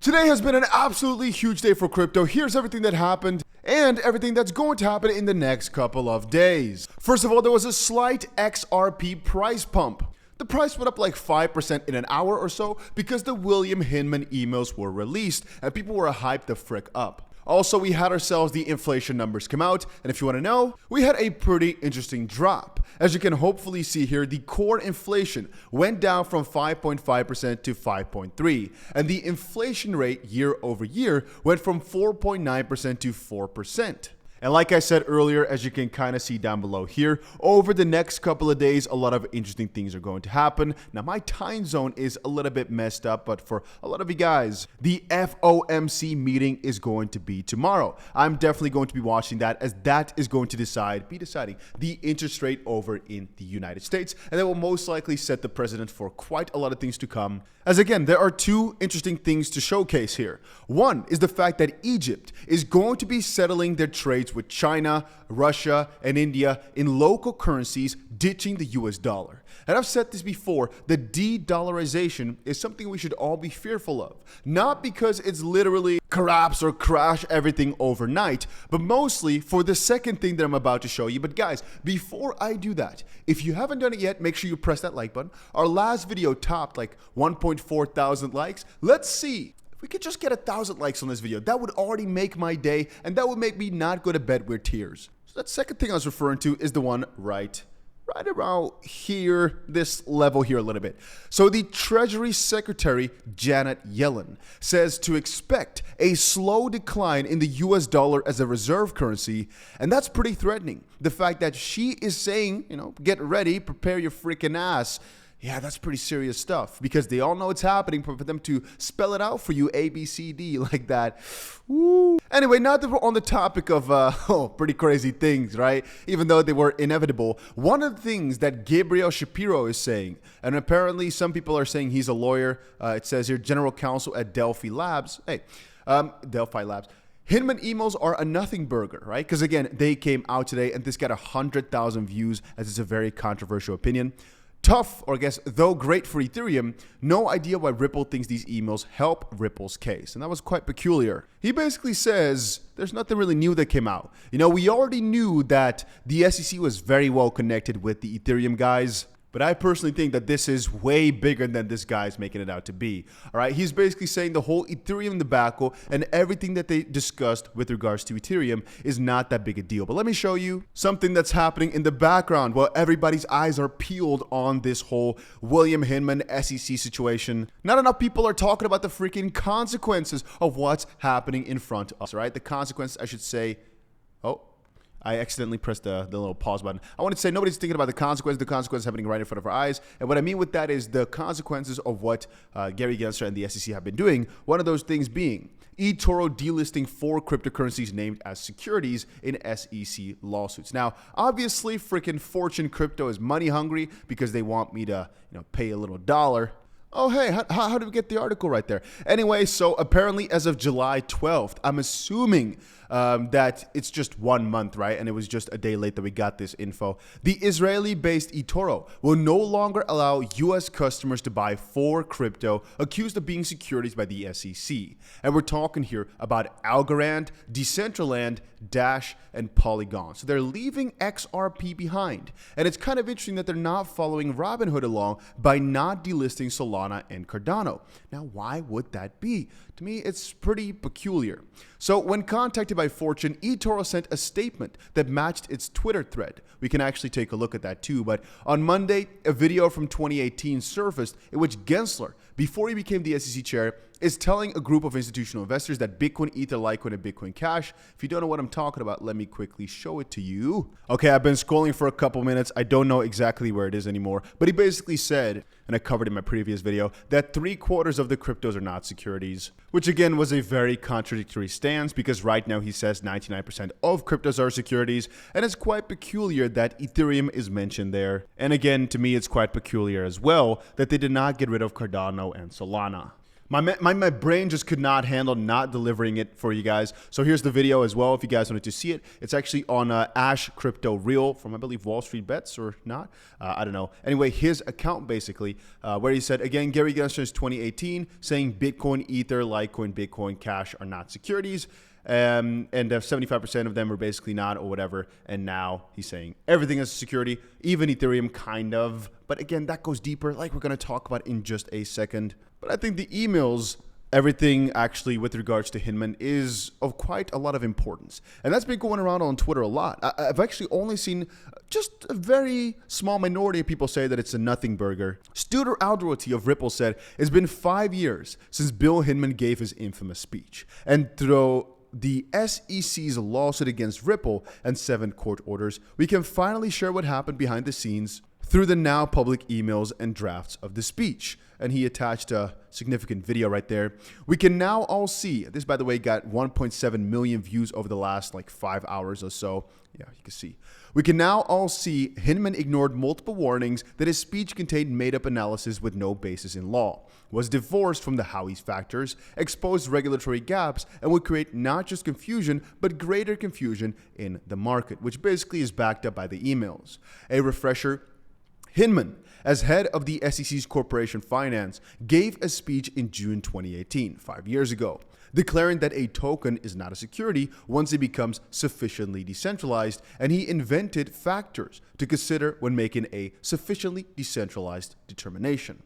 Today has been an absolutely huge day for crypto. Here's everything that happened and everything that's going to happen in the next couple of days. First of all, there was a slight XRP price pump. The price went up like 5% in an hour or so because the William Hinman emails were released and people were hyped the frick up. Also, we had ourselves the inflation numbers come out, and if you want to know, we had a pretty interesting drop. As you can hopefully see here, the core inflation went down from 5.5% to 5.3%, and the inflation rate year over year went from 4.9% to 4%. And like I said earlier, as you can kind of see down below here, over the next couple of days, a lot of interesting things are going to happen. Now, my time zone is a little bit messed up, but for a lot of you guys, the FOMC meeting is going to be tomorrow. I'm definitely going to be watching that, as that is going to be deciding the interest rate over in the United States. And that will most likely set the precedent for quite a lot of things to come. As again, there are two interesting things to showcase here. One is the fact that Egypt is going to be settling their trades with China, Russia, and India in local currencies, ditching the US dollar. And I've said this before, the de-dollarization is something we should all be fearful of. Not because it's literally collapse or crash everything overnight, but mostly for the second thing that I'm about to show you. But guys, before I do that, if you haven't done it yet, make sure you press that like button. Our last video topped like 1.4 thousand likes. Let's see. We could just get 1,000 likes on this video. That would already make my day, and that would make me not go to bed with tears. So that second thing I was referring to is the one right around here, this level here a little bit. So the Treasury Secretary, Janet Yellen, says to expect a slow decline in the US dollar as a reserve currency, and that's pretty threatening. The fact that she is saying, get ready, prepare your freaking ass. Yeah, that's pretty serious stuff because they all know it's happening, but for them to spell it out for you, A, B, C, D, like that. Woo. Anyway, now that we're on the topic of pretty crazy things, right? Even though they were inevitable, one of the things that Gabriel Shapiro is saying, and apparently some people are saying he's a lawyer. It says here, general counsel at Delphi Labs. Delphi Labs. Hinman emails are a nothing burger, right? Because again, they came out today and this got 100,000 views as it's a very controversial opinion. Tough, or I guess, though great for Ethereum, no idea why Ripple thinks these emails help Ripple's case. And that was quite peculiar. He basically says there's nothing really new that came out. We already knew that the SEC was very well connected with the Ethereum guys. But I personally think that this is way bigger than this guy's making it out to be. All right, he's basically saying the whole Ethereum debacle and everything that they discussed with regards to Ethereum is not that big a deal. But let me show you something that's happening in the background while everybody's eyes are peeled on this whole William Hinman SEC situation. Not enough people are talking about the freaking consequences of what's happening in front of us, right? The consequences, I should say. Oh. I accidentally pressed the little pause button. I wanted to say nobody's thinking about the consequences happening right in front of our eyes. And what I mean with that is the consequences of what Gary Gensler and the SEC have been doing. One of those things being eToro delisting 4 cryptocurrencies named as securities in SEC lawsuits. Now, obviously, freaking Fortune Crypto is money hungry because they want me to, pay a little dollar. Oh, hey, how did we get the article right there? Anyway, so apparently as of July 12th, I'm assuming that it's just 1 month, right? And it was just a day late that we got this info. The Israeli-based eToro will no longer allow U.S. customers to buy 4 crypto accused of being securities by the SEC. And we're talking here about Algorand, Decentraland, Dash, and Polygon. So they're leaving XRP behind. And it's kind of interesting that they're not following Robinhood along by not delisting Solana and Cardano. Now, why would that be? To me, it's pretty peculiar. So when contacted by Fortune, eToro sent a statement that matched its Twitter thread. We can actually take a look at that too. But on Monday, a video from 2018 surfaced in which Gensler, before he became the SEC chair, is telling a group of institutional investors that Bitcoin, Ether, Litecoin, and Bitcoin Cash. If you don't know what I'm talking about, let me quickly show it to you. Okay, I've been scrolling for a couple minutes. I don't know exactly where it is anymore, but he basically said, and I covered in my previous video, that 3/4 of the cryptos are not securities, which again was a very contradictory stance because right now he says 99% of cryptos are securities, and it's quite peculiar that Ethereum is mentioned there. And again, to me, it's quite peculiar as well that they did not get rid of Cardano and Solana. My brain just could not handle not delivering it for you guys. So here's the video as well if you guys wanted to see it. It's actually on Ash Crypto Reel from, I believe, Wall Street Bets or not. I don't know. Anyway, his account basically where he said, again, Gary Gensler's 2018 saying Bitcoin, Ether, Litecoin, Bitcoin, Cash are not securities. And 75% of them are basically not or whatever. And now he's saying everything is security, even Ethereum kind of. But again, that goes deeper like we're going to talk about in just a second. But I think the emails, everything actually with regards to Hinman is of quite a lot of importance. And that's been going around on Twitter a lot. I've actually only seen just a very small minority of people say that it's a nothing burger. Studer Alderoti of Ripple said, it's been 5 years since Bill Hinman gave his infamous speech. And through the SEC's lawsuit against Ripple and 7 court orders, we can finally share what happened behind the scenes through the now public emails and drafts of the speech. And he attached a significant video right there. We can now all see, this by the way got 1.7 million views over the last like 5 hours or so. Yeah, you can see. We can now all see Hinman ignored multiple warnings that his speech contained made-up analysis with no basis in law, was divorced from the Howey's factors, exposed regulatory gaps, and would create not just confusion, but greater confusion in the market, which basically is backed up by the emails. A refresher, Hinman, as head of the SEC's Corporation Finance, gave a speech in June 2018, 5 years ago, declaring that a token is not a security once it becomes sufficiently decentralized, and he invented factors to consider when making a sufficiently decentralized determination.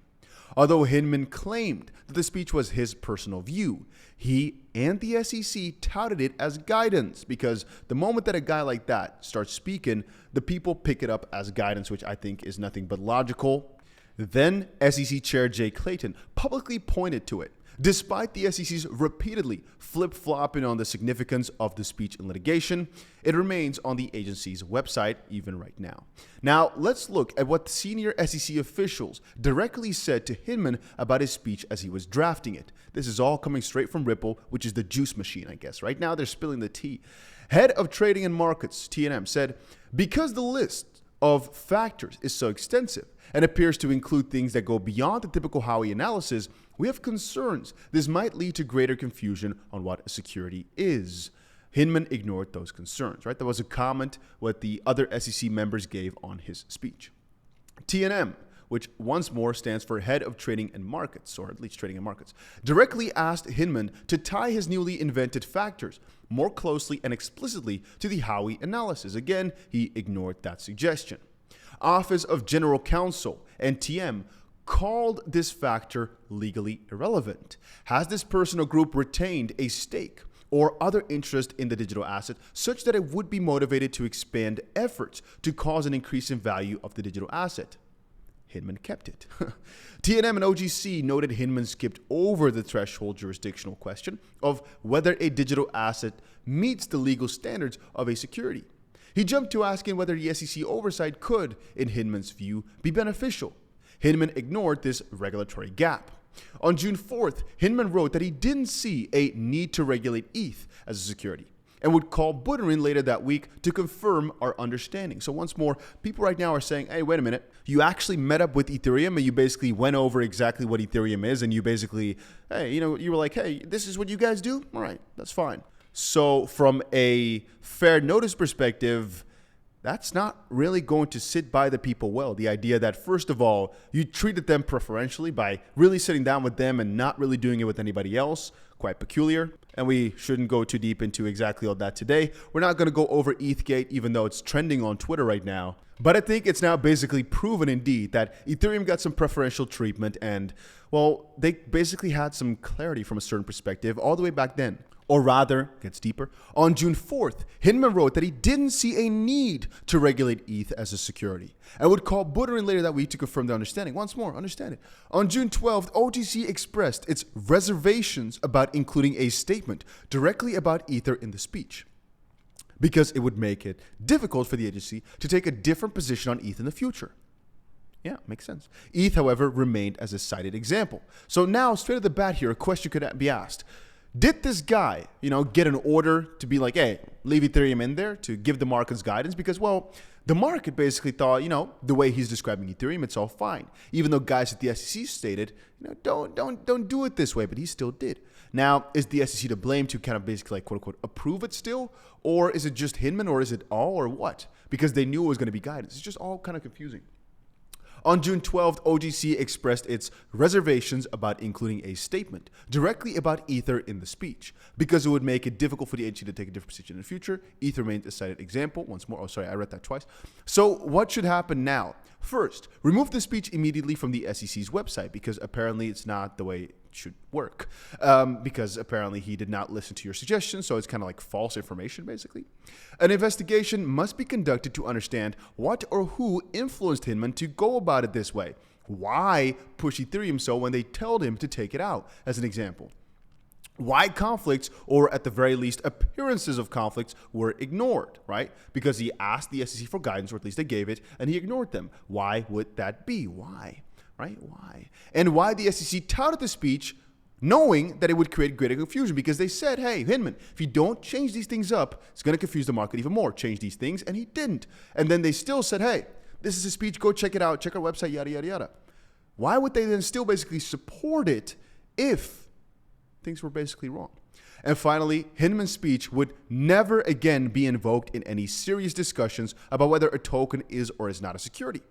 Although Hinman claimed that the speech was his personal view, he and the SEC touted it as guidance because the moment that a guy like that starts speaking, the people pick it up as guidance, which I think is nothing but logical. Then SEC Chair Jay Clayton publicly pointed to it, despite the SEC's repeatedly flip-flopping on the significance of the speech in litigation. It remains on the agency's website even right now. Now, let's look at what senior SEC officials directly said to Hinman about his speech as he was drafting it. This is all coming straight from Ripple, which is the juice machine, I guess. Right now, they're spilling the tea. Head of Trading and Markets, TNM, said, because the list of factors is so extensive and appears to include things that go beyond the typical Howey analysis, we have concerns this might lead to greater confusion on what a security is. Hinman ignored those concerns, right? That was a comment what the other SEC members gave on his speech. TNM, which once more stands for Head of Trading and Markets, or at least Trading and Markets, directly asked Hinman to tie his newly invented factors more closely and explicitly to the Howey analysis. Again, he ignored that suggestion. Office of General Counsel, NTM, called this factor legally irrelevant. Has this person or group retained a stake or other interest in the digital asset such that it would be motivated to expand efforts to cause an increase in value of the digital asset? Hinman kept it. TNM and OGC noted Hinman skipped over the threshold jurisdictional question of whether a digital asset meets the legal standards of a security. He jumped to asking whether the SEC oversight could, in Hinman's view, be beneficial. Hinman ignored this regulatory gap. On June 4th, Hinman wrote that he didn't see a need to regulate ETH as a security and would call Buterin later that week to confirm our understanding. So once more, people right now are saying, hey, wait a minute, you actually met up with Ethereum and you basically went over exactly what Ethereum is and you basically, hey, you were like, hey, this is what you guys do? All right, that's fine. So from a fair notice perspective, that's not really going to sit by the people well. The idea that, first of all, you treated them preferentially by really sitting down with them and not really doing it with anybody else. Quite peculiar. And we shouldn't go too deep into exactly all that today. We're not going to go over Ethgate, even though it's trending on Twitter right now. But I think it's now basically proven indeed that Ethereum got some preferential treatment and, well, they basically had some clarity from a certain perspective all the way back then. Or rather, gets deeper, on June 4th, Hinman wrote that he didn't see a need to regulate ETH as a security and would call Buterin later that week to confirm the understanding. Once more, understand it. On June 12th, OTC expressed its reservations about including a statement directly about Ether in the speech because it would make it difficult for the agency to take a different position on ETH in the future. Yeah, makes sense. ETH, however, remained as a cited example. So now, straight at the bat here, a question could be asked. Did this guy, get an order to be like, hey, leave Ethereum in there to give the markets guidance? Because, well, The market basically thought, the way he's describing Ethereum, it's all fine. Even though guys at the SEC stated, don't do it this way, but he still did. Now, is the SEC to blame to kind of basically like quote unquote approve it still? Or is it just Hinman, or is it all, or what? Because they knew it was going to be guidance. It's just all kind of confusing. On June 12th, OGC expressed its reservations about including a statement directly about Ether in the speech because it would make it difficult for the agency to take a different position in the future. Ether remains a cited example. Once more, I read that twice. So what should happen now? First, remove the speech immediately from the SEC's website because apparently it's not the way it should work. Because apparently he did not listen to your suggestions, so it's kind of like false information basically. An investigation must be conducted to understand what or who influenced Hinman to go about it this way. Why push Ethereum so when they told him to take it out, as an example? Why conflicts, or at the very least appearances of conflicts, were ignored, right? Because he asked the SEC for guidance, or at least they gave it, and he ignored them. Why would that be? Why? Right? Why? And why the SEC touted the speech knowing that it would create greater confusion, because they said, hey, Hinman, if you don't change these things up, it's going to confuse the market even more. Change these things, and he didn't. And then they still said, hey, this is a speech, go check it out, check our website, yada, yada, yada. Why would they then still basically support it if things were basically wrong? And finally, Hinman's speech would never again be invoked in any serious discussions about whether a token is or is not a security.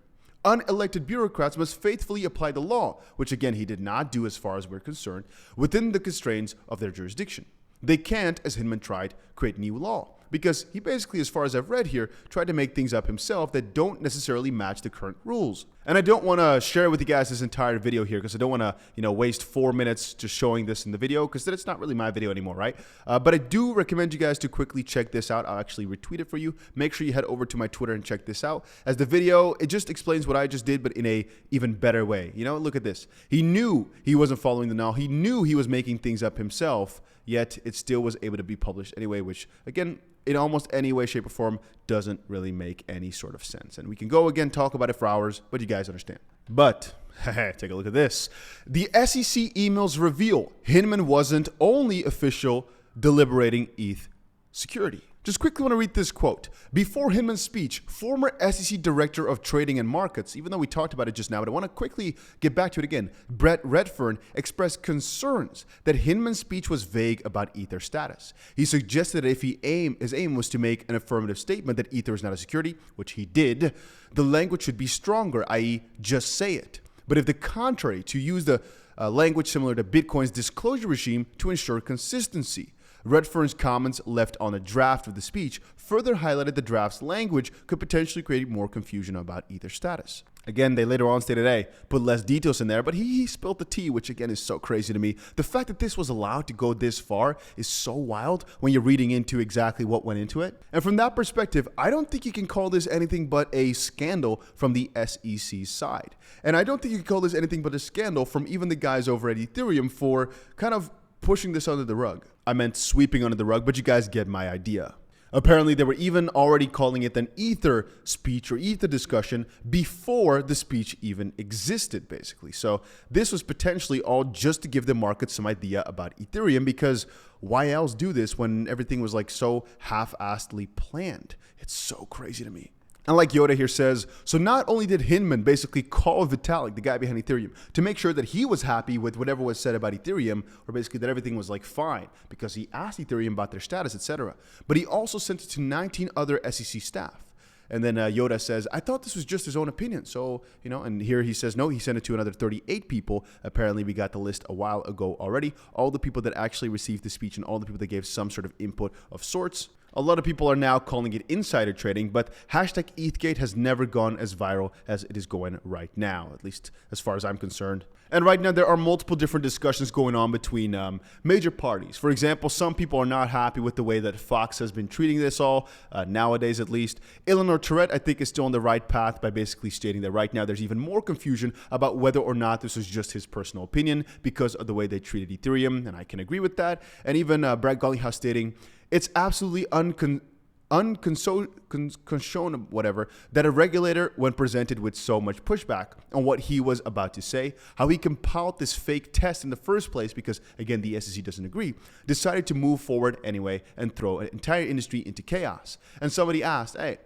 Unelected bureaucrats must faithfully apply the law, which again he did not do as far as we're concerned, within the constraints of their jurisdiction. They can't, as Hinman tried, create new law, because he basically, as far as I've read here, tried to make things up himself that don't necessarily match the current rules. And I don't want to share with you guys this entire video here because I don't want to, waste 4 minutes just showing this in the video because then it's not really my video anymore, right? But I do recommend you guys to quickly check this out. I'll actually retweet it for you. Make sure you head over to my Twitter and check this out. As the video, it just explains what I just did, but in a even better way. Look at this. He knew he wasn't following the law. He knew he was making things up himself, yet it still was able to be published anyway, which again, in almost any way, shape, or form, doesn't really make any sort of sense. And we can go again, talk about it for hours, but you guys understand. But take a look at this. The SEC emails reveal Hinman wasn't only official deliberating ETH security. Just quickly want to read this quote. Before Hinman's speech, former SEC Director of Trading and Markets, even though we talked about it just now, but I want to quickly get back to it again, Brett Redfern expressed concerns that Hinman's speech was vague about Ether status. He suggested that if his aim was to make an affirmative statement that Ether is not a security, which he did, the language should be stronger, i.e. just say it. But if the contrary, to use the language similar to Bitcoin's disclosure regime to ensure consistency. Redfern's comments left on a draft of the speech further highlighted the draft's language could potentially create more confusion about Ether status. Again, they later on stated, hey, put less details in there, but he spilled the tea, which again is so crazy to me. The fact that this was allowed to go this far is so wild when you're reading into exactly what went into it. And from that perspective, I don't think you can call this anything but a scandal from the SEC's side. And I don't think you can call this anything but a scandal from even the guys over at Ethereum for kind of pushing this under the rug. I meant sweeping under the rug, but you guys get my idea. Apparently, they were even already calling it an Ether speech or Ether discussion before the speech even existed, basically. So this was potentially all just to give the market some idea about Ethereum, because why else do this when everything was like so half-assedly planned? It's so crazy to me. And like Yoda here says, so not only did Hinman basically call Vitalik, the guy behind Ethereum, to make sure that he was happy with whatever was said about Ethereum, or basically that everything was like fine, because he asked Ethereum about their status, etc. But he also sent it to 19 other SEC staff. And then Yoda says, I thought this was just his own opinion. So, and here he says, no, he sent it to another 38 people. Apparently, we got the list a while ago already. All the people that actually received the speech and all the people that gave some sort of input of sorts. A lot of people are now calling it insider trading, but hashtag Ethgate has never gone as viral as it is going right now, at least as far as I'm concerned. And right now, there are multiple different discussions going on between major parties. For example, some people are not happy with the way that Fox has been treating this all, nowadays at least. Eleanor Tourette, I think, is still on the right path by basically stating that right now there's even more confusion about whether or not this was just his personal opinion because of the way they treated Ethereum, and I can agree with that. And even Brad Garlinghouse stating, it's absolutely whatever, that a regulator, when presented with so much pushback on what he was about to say, how he compiled this fake test in the first place, because again, the SEC doesn't agree, decided to move forward anyway and throw an entire industry into chaos. And somebody asked, hey,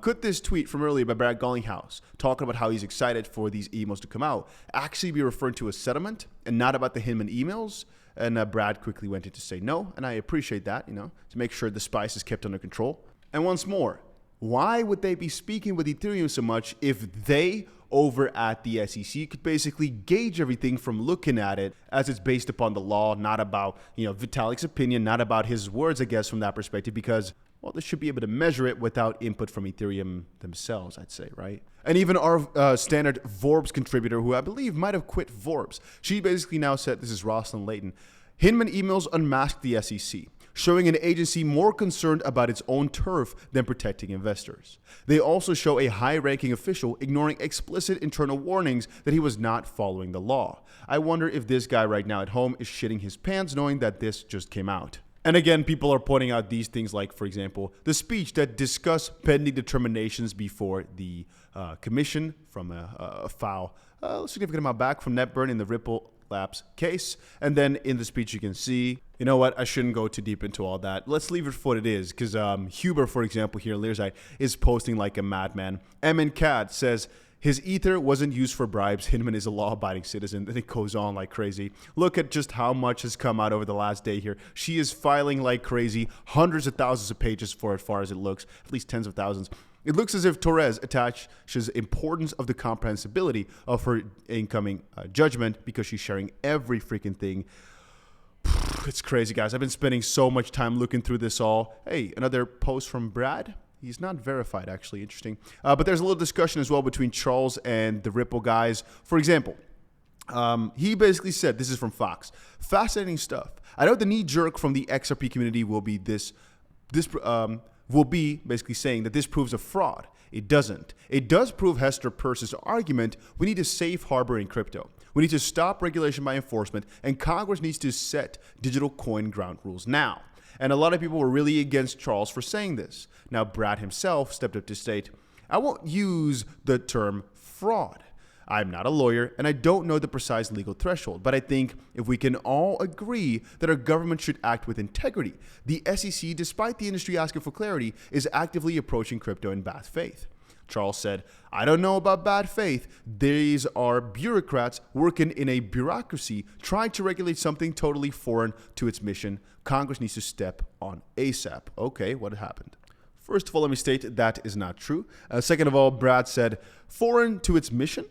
Could this tweet from earlier by Brad Garlinghouse, talking about how he's excited for these emails to come out, actually be referring to a settlement and not about the Hinman emails? And Brad quickly went in to say no, and I appreciate that, to make sure the spice is kept under control. And once more, why would they be speaking with Ethereum so much if they over at the SEC could basically gauge everything from looking at it as it's based upon the law, not about, Vitalik's opinion, not about his words, I guess, from that perspective, because, well, they should be able to measure it without input from Ethereum themselves, I'd say, right? And even our standard Vorbs contributor, who I believe might have quit Vorbs, she basically now said, this is Rosalind Layton, Hinman emails unmasked the SEC, showing an agency more concerned about its own turf than protecting investors. They also show a high-ranking official ignoring explicit internal warnings that he was not following the law. I wonder if this guy right now at home is shitting his pants knowing that this just came out. And again, people are pointing out these things like, for example, the speech that discussed pending determinations before the commission from a foul significant amount back from NetBurn in the Ripple Labs case. And then in the speech, you can see, you know what, I shouldn't go too deep into all that. Let's leave it for what it is, because Huber, for example, here in Learside, is posting like a madman. Emin Cat says, his ether wasn't used for bribes. Hinman is a law-abiding citizen. Then it goes on like crazy. Look at just how much has come out over the last day here. She is filing like crazy, hundreds of thousands of pages for as far as it looks, at least tens of thousands. It looks as if Torres attaches importance of the comprehensibility of her incoming judgment because she's sharing every freaking thing. It's crazy, guys. I've been spending so much time looking through this all. Hey, another post from Brad. He's not verified, actually. Interesting. But there's a little discussion as well between Charles and the Ripple guys. For example, he basically said, this is from Fox, fascinating stuff. I know the knee jerk from the XRP community will be basically saying that this proves a fraud. It doesn't. It does prove Hester Peirce's argument. We need a safe harbor in crypto. We need to stop regulation by enforcement, and Congress needs to set digital coin ground rules now. And a lot of people were really against Charles for saying this. Now, Brad himself stepped up to state, I won't use the term fraud. I'm not a lawyer, and I don't know the precise legal threshold, but I think if we can all agree that our government should act with integrity, the SEC, despite the industry asking for clarity, is actively approaching crypto in bad faith. Charles said, I don't know about bad faith. These are bureaucrats working in a bureaucracy trying to regulate something totally foreign to its mission. Congress needs to step on ASAP. Okay, what happened? First of all, let me state that is not true. Second of all, Brad said, foreign to its mission?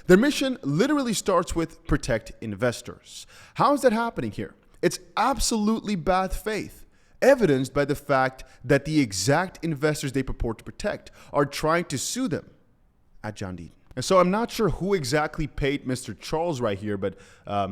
Their mission literally starts with protect investors. How is that happening here? It's absolutely bad faith, evidenced by the fact that the exact investors they purport to protect are trying to sue them at John Dean. And so I'm not sure who exactly paid Mr. Charles right here, but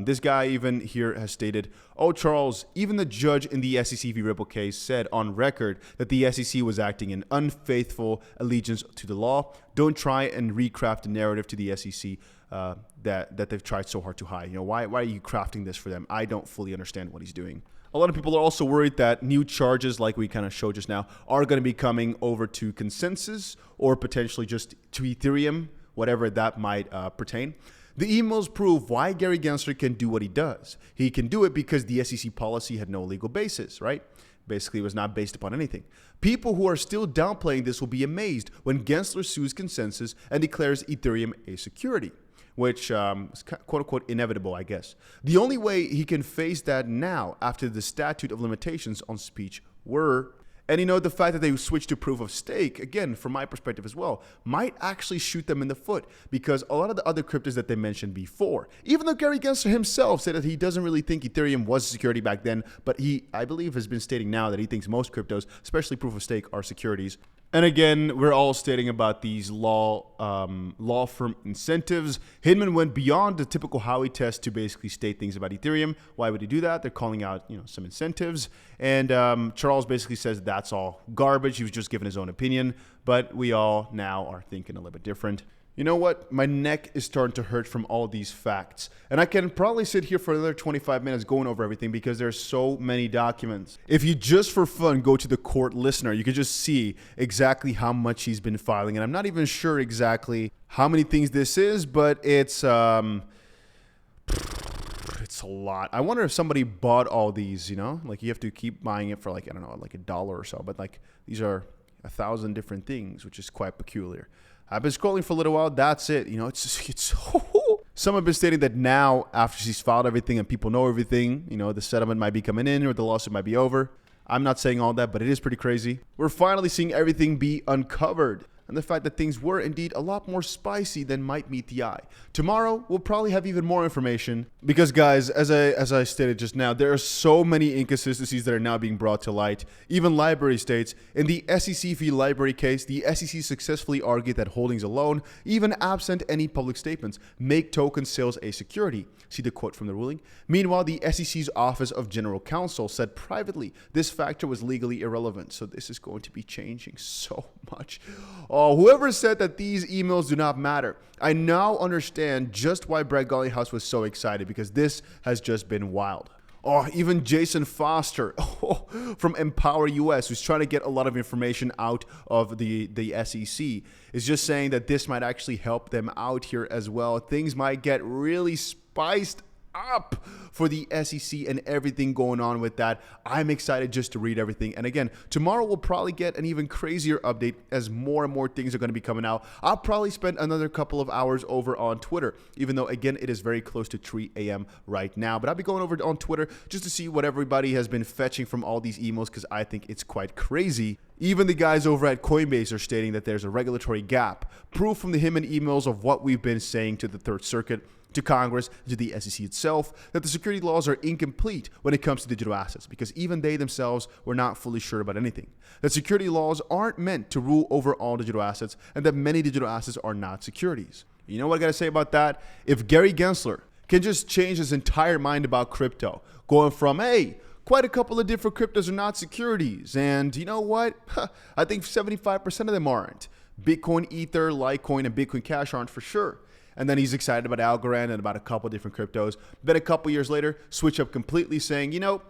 this guy even here has stated, oh, Charles, even the judge in the SEC v. Ripple case said on record that the SEC was acting in unfaithful allegiance to the law. Don't try and recraft the narrative to the SEC that they've tried so hard to hide. Why are you crafting this for them? I don't fully understand what he's doing. A lot of people are also worried that new charges, like we kind of showed just now, are going to be coming over to Consensus or potentially just to Ethereum, whatever that might pertain. The emails prove why Gary Gensler can do what he does. He can do it because the SEC policy had no legal basis, right? Basically, it was not based upon anything. People who are still downplaying this will be amazed when Gensler sues Consensus and declares Ethereum a security, which is quote-unquote inevitable, I guess. The only way he can face that now, after the statute of limitations on speech were... And the fact that they switched to proof of stake, again, from my perspective as well, might actually shoot them in the foot because a lot of the other cryptos that they mentioned before, even though Gary Gensler himself said that he doesn't really think Ethereum was a security back then, but he, I believe, has been stating now that he thinks most cryptos, especially proof of stake, are securities. And again, we're all stating about these law firm incentives. Hinman went beyond the typical Howey test to basically state things about Ethereum. Why would he do that? They're calling out, some incentives. And Charles basically says that's all garbage. He was just giving his own opinion. But we all now are thinking a little bit different. You know what? My neck is starting to hurt from all these facts. And I can probably sit here for another 25 minutes going over everything because there's so many documents. If you just for fun go to the court listener, you can just see exactly how much he's been filing. And I'm not even sure exactly how many things this is, but it's a lot. I wonder if somebody bought all these, like you have to keep buying it for like, I don't know, like $1 or so. But like these are 1,000 different things, which is quite peculiar. I've been scrolling for a little while. That's it. It's some have been stating that now, after she's filed everything and people know everything, the settlement might be coming in or the lawsuit might be over. I'm not saying all that, but it is pretty crazy. We're finally seeing everything be uncovered. And the fact that things were indeed a lot more spicy than might meet the eye. Tomorrow, we'll probably have even more information because, guys, as I stated just now, there are so many inconsistencies that are now being brought to light. Even library states, in the SEC v. library case, the SEC successfully argued that holdings alone, even absent any public statements, make token sales a security. See the quote from the ruling. Meanwhile, the SEC's Office of General Counsel said privately this factor was legally irrelevant. So this is going to be changing so much. Oh, whoever said that these emails do not matter, I now understand just why Brett Garlinghouse was so excited, because this has just been wild. Oh, even Jason Foster from Empower US, who's trying to get a lot of information out of the SEC, is just saying that this might actually help them out here as well. Things might get really spiced up for the SEC and everything going on with that. I'm excited just to read everything. And again, tomorrow we'll probably get an even crazier update as more and more things are going to be coming out. I'll probably spend another couple of hours over on Twitter, even though, again, it is very close to 3 a.m. right now. But I'll be going over on Twitter just to see what everybody has been fetching from all these emails, because I think it's quite crazy. Even the guys over at Coinbase are stating that there's a regulatory gap. Proof from the Hinman emails of what we've been saying to the Third Circuit, to Congress, to the SEC itself, that the security laws are incomplete when it comes to digital assets, because even they themselves were not fully sure about anything. That security laws aren't meant to rule over all digital assets, and that many digital assets are not securities. You know what I gotta say about that? If Gary Gensler can just change his entire mind about crypto, going from, hey, quite a couple of different cryptos are not securities, and you know what? I think 75% of them aren't. Bitcoin, Ether, Litecoin, and Bitcoin Cash aren't for sure. And then he's excited about Algorand and about a couple different cryptos. Then a couple years later, switch up completely, saying, 99%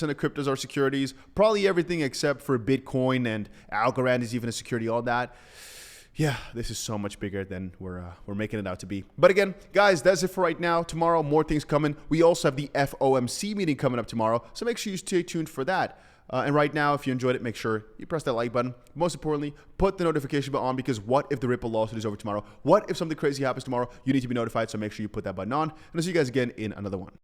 of cryptos are securities, probably everything except for Bitcoin, and Algorand is even a security, all that. Yeah, this is so much bigger than we're making it out to be. But again, guys, that's it for right now. Tomorrow, more things coming. We also have the FOMC meeting coming up tomorrow, so make sure you stay tuned for that. And right now, if you enjoyed it, make sure you press that like button. Most importantly, put the notification bell on, because what if the Ripple lawsuit is over tomorrow? What if something crazy happens tomorrow? You need to be notified, so make sure you put that button on. And I'll see you guys again in another one.